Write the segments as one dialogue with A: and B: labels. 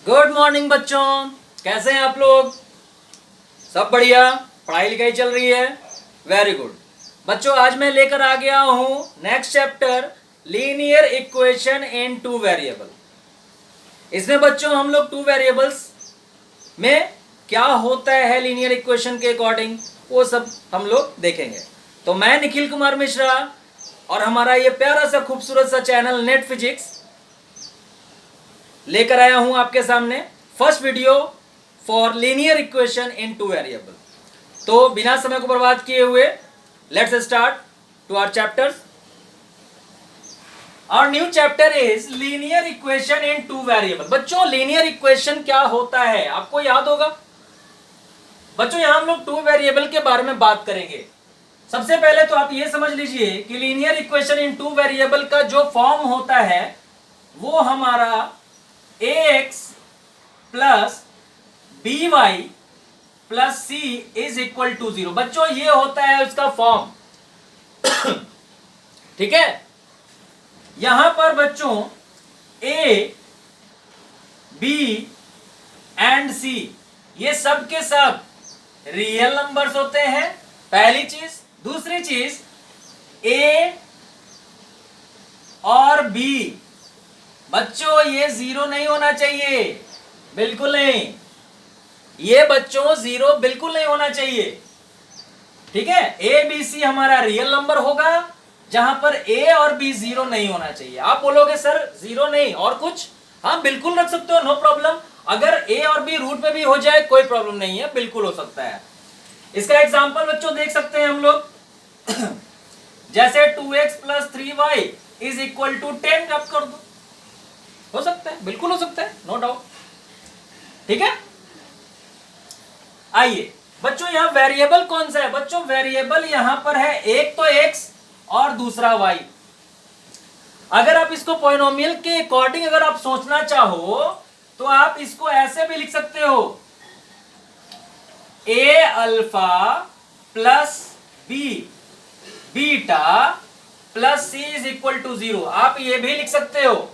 A: Good morning बच्चों, कैसे हैं आप लोग? सब बढ़िया? पढ़ाई लिखाई चल रही है? Very good. बच्चों, आज मैं लेकर आ गया हूं next chapter, linear equation in two variable. इसमें बच्चों हम लोग टू वेरिएबल्स में क्या होता है लीनियर इक्वेशन के अकॉर्डिंग, वो सब हम लोग देखेंगे। तो मैं निखिल कुमार मिश्रा और हमारा ये प्यारा सा खूबसूरत सा चैनल नेट फिजिक्स लेकर आया हूं आपके सामने first video for linear equation in two variable. तो बिना समय को बर्बाद किए हुए let's start to our chapters. Our new chapter is linear equation in two variable. बच्चों, लीनियर इक्वेशन क्या होता है आपको याद होगा? बच्चों, यहां हम लोग टू वेरिएबल के बारे में बात करेंगे। सबसे पहले तो आप ये समझ लीजिए कि linear equation in two variable का जो फॉर्म होता है वो हमारा ax plus b y plus c is equal to 0। बच्चों, ये होता है उसका फॉर्म। ठीक है, यहां पर बच्चों a b एंड c ये सब के सब रियल नंबर्स होते हैं, पहली चीज। दूसरी चीज, a और b बच्चों ये 0 नहीं होना चाहिए, बिल्कुल नहीं। ये बच्चों 0 बिल्कुल नहीं होना चाहिए। ठीक है, ए बी सी हमारा रियल नंबर होगा जहां पर ए और बी 0 नहीं होना चाहिए। आप बोलोगे सर 0 नहीं और कुछ? हाँ, बिल्कुल रख सकते हो, नो प्रॉब्लम। अगर ए और बी रूट में भी हो जाए कोई प्रॉब्लम नहीं है, बिल्कुल हो सकता है। इसका एग्जाम्पल बच्चों देख सकते हैं हम लोग। जैसे 2x plus 3y is equal to 10 रब कर दो, हो सकता है, बिल्कुल हो सकता है, नो डाउट। ठीक है, आइए बच्चों, यहां वेरिएबल कौन सा है? बच्चों, वेरिएबल यहां पर है एक तो x और दूसरा y। अगर आप इसको पॉलिनोमियल के अकॉर्डिंग अगर आप सोचना चाहो तो आप इसको ऐसे भी लिख सकते हो, a alpha plus b beta plus c is equal to 0। आप ये भी लिख सकते हो,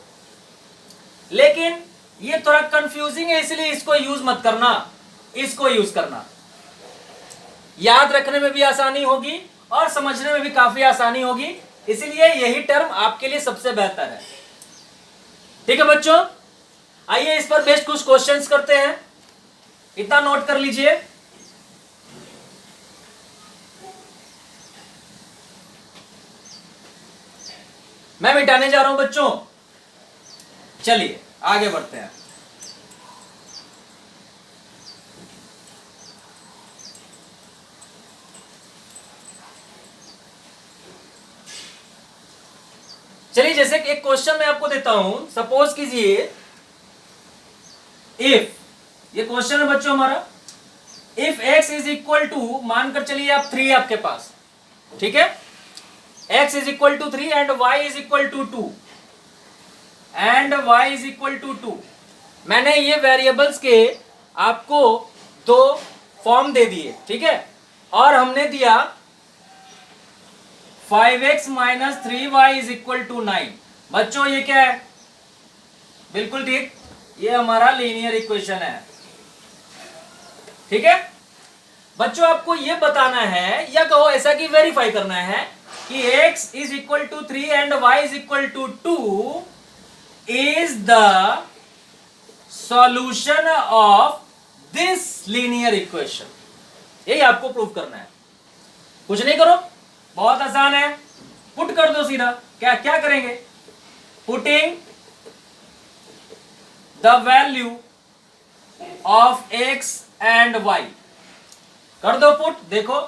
A: लेकिन ये थोड़ा कंफ्यूजिंग है, इसलिए इसको यूज मत करना, इसको यूज करना। याद रखने में भी आसानी होगी और समझने में भी काफी आसानी होगी, इसलिए यही टर्म आपके लिए सबसे बेहतर है। ठीक है बच्चों, आइए इस पर बेस्ड कुछ क्वेश्चंस करते हैं, इतना नोट कर लीजिए। मैं मिटाने जा रहा हूं बच्चों, चलिए आगे बढ़ते हैं। चलिए, जैसे कि एक क्वेश्चन मैं आपको देता हूं, सपोज कीजिए इफ, ये क्वेश्चन है बच्चों हमारा, if x is equal to, मानकर चलिए आप 3 आपके पास, ठीक है, x is equal to 3 and y is equal to 2 and y is equal to 2। मैंने ये वेरिएबल्स के आपको दो फॉर्म दे दिए, ठीक है, और हमने दिया 5x minus 3y is equal to 9। बच्चों ये क्या है? बिल्कुल ठीक, ये हमारा लीनियर इक्वेशन है। ठीक है बच्चों, आपको ये बताना है या कहो ऐसा कि वेरीफाई करना है कि x is equal to 3 and y is equal to 2 is the solution of this linear equation. यही आपको प्रूव करना है, कुछ नहीं करो, बहुत आसान है, पुट कर दो सीधा। क्या क्या करेंगे? Putting the value of x and y, कर दो पुट। देखो,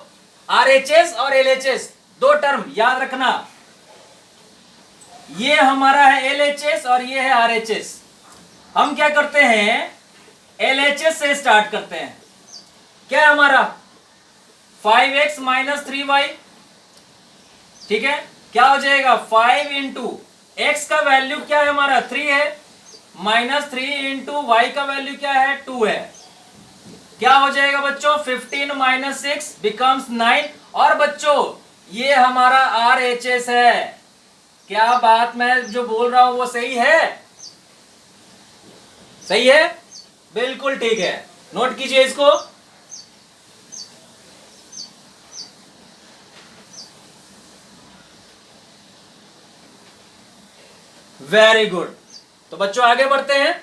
A: RHS और LHS दो टर्म याद रखना, ये हमारा है LHS और ये है RHS। हम क्या करते हैं? LHS से स्टार्ट करते हैं। क्या है हमारा? 5x माइनस 3y, ठीक है, क्या हो जाएगा? 5 इंटू एक्स का वैल्यू क्या है हमारा? 3 है, माइनस 3 इंटू वाई का वैल्यू क्या है? 2 है। क्या हो जाएगा बच्चों? 15 माइनस 6 बिकम्स 9। और बच्चों ये हमारा RHS है। क्या बात मैं जो बोल रहा हूं वो सही है? सही है? बिल्कुल ठीक है, नोट कीजिए इसको। Very good. तो बच्चों आगे बढ़ते हैं,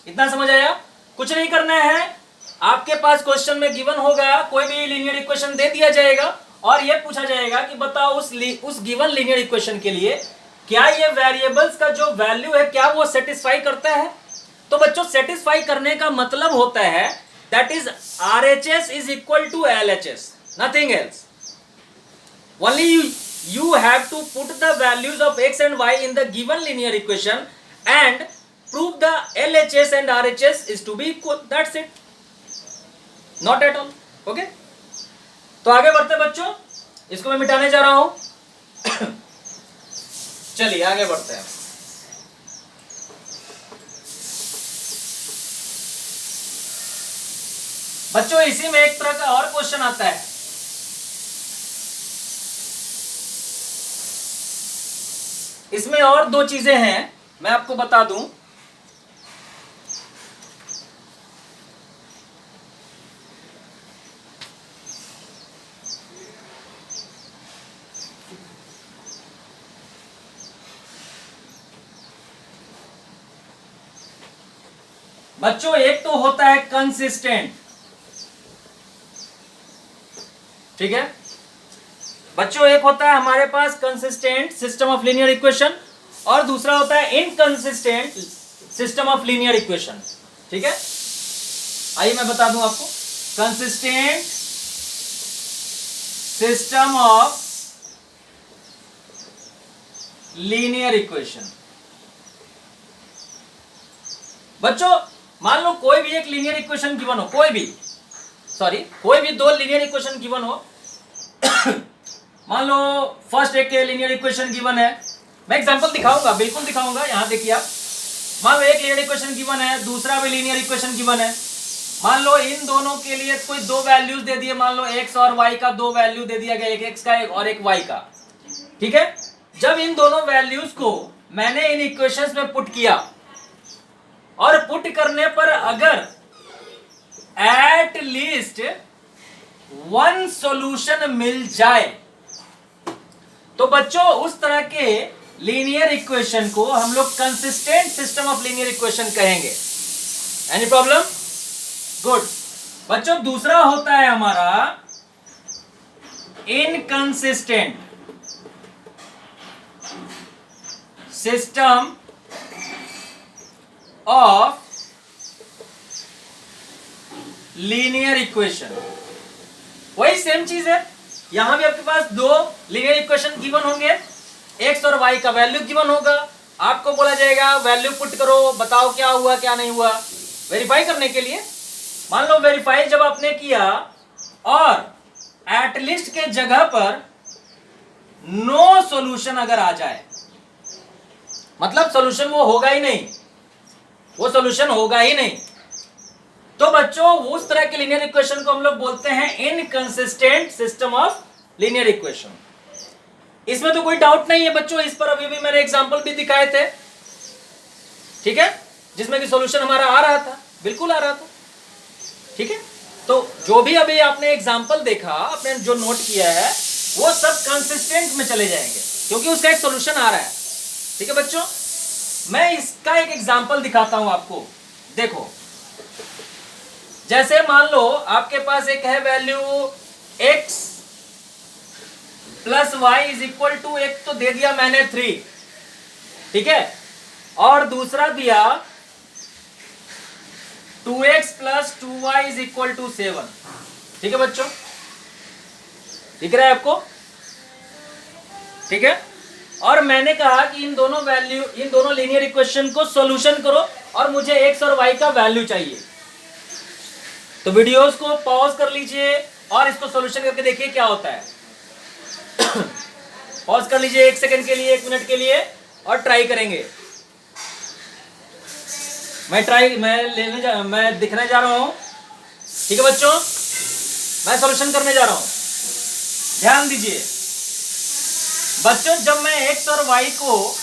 A: इतना समझ आया? कुछ नहीं करना है, आपके पास क्वेश्चन में गिवन होगा, कोई भी लीनियर इक्वेशन दे दिया जाएगा और ये पूछा जाएगा कि बताओ उस गिवन लीनियर इक्वेशन के लिए क्या ये वेरिएबल्स का जो वैल्यू है क्या वो सेटिस्फाई करता है। तो बच्चों सेटिस्फाई करने का मतलब होता है that is RHS is equal to LHS, nothing else. Only you have to put the values of x and y in the given linear equation and prove the LHS and RHS is to be equal, that's it, not at all, okay? तो आगे बढ़ते बच्चों, इसको मैं मिटाने जा रहा हूं। चलिए आगे बढ़ते हैं। बच्चों इसी में एक तरह का और क्वेश्चन आता है, इसमें और दो चीजें हैं, मैं आपको बता दूं। बच्चों एक तो होता है कंसिस्टेंट, ठीक है बच्चों, एक होता है हमारे पास consistent system of linear equation और दूसरा होता है inconsistent system of linear equation, ठीक है। आइए मैं बता दूं आपको, consistent system of linear equation. बच्चों मान लो कोई भी एक लीनियर इक्वेशन गिवन हो, कोई भी दो लीनियर इक्वेशन गिवन हो। मान लो फर्स्ट एक लीनियर इक्वेशन गिवन है, मैं एग्जांपल दिखाऊंगा, बिल्कुल दिखाऊंगा, यहां देखिए आप। मान लो एक लीनियर इक्वेशन गिवन है, दूसरा भी लीनियर इक्वेशन गिवन है। मान लो इन दोनों के लिए कोई दो वैल्यूज दे दिए, मान लो x और y का दो वैल्यू दे दिया गया, एक x का और एक y का, ठीक है। जब इन दोनों वैल्यूज को मैंने इन इक्वेशंस में पुट किया और पुट करने पर अगर एट लीस्ट वन सॉल्यूशन मिल जाए तो बच्चों उस तरह के लीनियर इक्वेशन को हम लोग consistent system of linear equation कहेंगे। Any problem? गुड। बच्चों दूसरा होता है हमारा inconsistent system of linear equation. वही सेम चीज है, यहां भी आपके पास दो लीनियर इक्वेशन गिवन होंगे, x और y का वैल्यू गिवन होगा, आपको बोला जाएगा वैल्यू पुट करो, बताओ क्या हुआ क्या नहीं हुआ। वेरीफाई करने के लिए मान लो वेरीफाई जब आपने किया और एटलीस्ट के जगह पर नो सॉल्यूशन अगर आ जाए, मतलब सॉल्यूशन वो होगा ही नहीं, वो सॉल्यूशन होगा ही नहीं, तो बच्चों उस तरह के लीनियर इक्वेशन को हम लोग बोलते हैं inconsistent system of linear equation. इसमें तो कोई डाउट नहीं है बच्चों, इस पर अभी भी मैंने एग्जांपल भी दिखाए थे, ठीक है, जिसमें कि सॉल्यूशन हमारा आ रहा था, बिल्कुल आ रहा था, ठीक है। तो जो भी अभी आपने एग्जांपल देखा, आपने जो नोट किया है, वो सब कंसिस्टेंट में चले जाएंगे क्योंकि उसका एक सॉल्यूशन आ रहा है, ठीक है बच्चों। मैं इसका एक एग्जांपल दिखाता हूं आपको, देखो जैसे मान लो आपके पास एक है value x plus y is equal to, एक तो दे दिया मैंने 3, ठीक है, और दूसरा दिया 2x plus 2y is equal to 7, ठीक है बच्चों, दिख रहा है आपको, ठीक है। और मैंने कहा कि इन दोनों लीनियर इक्वेशन को सॉल्यूशन करो और मुझे x और y का वैल्यू चाहिए। तो वीडियोस को पॉज कर लीजिए और इसको सॉल्यूशन करके देखिए क्या होता है। पॉज कर लीजिए 1 सेकंड के लिए, 1 मिनट के लिए और ट्राई करेंगे। मैं दिखने जा रहा हूं, ठीक है बच्चों, मैं सॉल्यूशन करने जा रहा हूं, ध्यान दीजिए बच्चों। जब मैं x और y को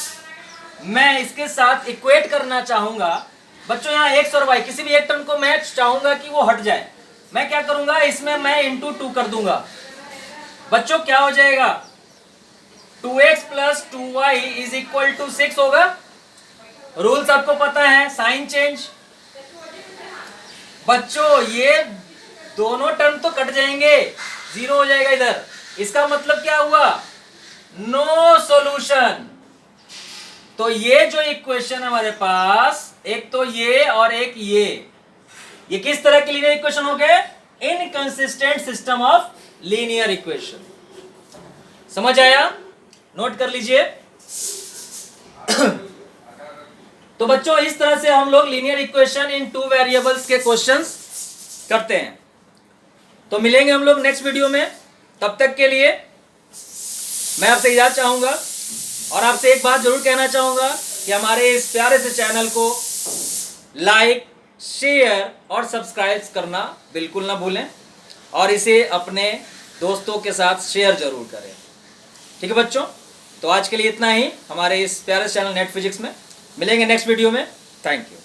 A: मैं इसके साथ इक्वेट करना चाहूंगा बच्चों यहाँ एक्स और वाई किसी भी एक टर्म को मैं चाहूंगा कि वो हट जाए, मैं क्या करूंगा, इसमें मैं इंटू 2 कर दूंगा। बच्चों क्या हो जाएगा, 2x plus 2y is equal to 6 होगा। रूल्स आपको पता है, साइन चेंज। बच्चों ये दोनों टर्म तो कट जाएंगे, 0 हो जाएगा इधर। इसका मतलब क्या हुआ, नो सॉल्यूशन। तो ये जो इक्वेशन हमारे पास, एक तो ये और एक ये किस तरह के लीनियर इक्वेशन हो गए, inconsistent system of linear equation. समझ आया, नोट कर लीजिए। तो बच्चों इस तरह से हम लोग लीनियर इक्वेशन इन 2 वेरिएबल्स के क्वेश्चंस करते हैं। तो मिलेंगे हम लोग नेक्स्ट वीडियो में, तब तक के लिए मैं आपसे इजाजत चाहूंगा और आपसे एक बात जरूर कहना चाहूंगा कि हमारे इस प्यारे से चैनल को लाइक, शेयर और सब्सक्राइब करना बिल्कुल ना भूलें और इसे अपने दोस्तों के साथ शेयर जरूर करें। ठीक है बच्चों, तो आज के लिए इतना ही हमारे इस प्यारे चैनल नेट फिजिक्स में। मिलेंगे नेक्स्ट वीडियो में। Thank you.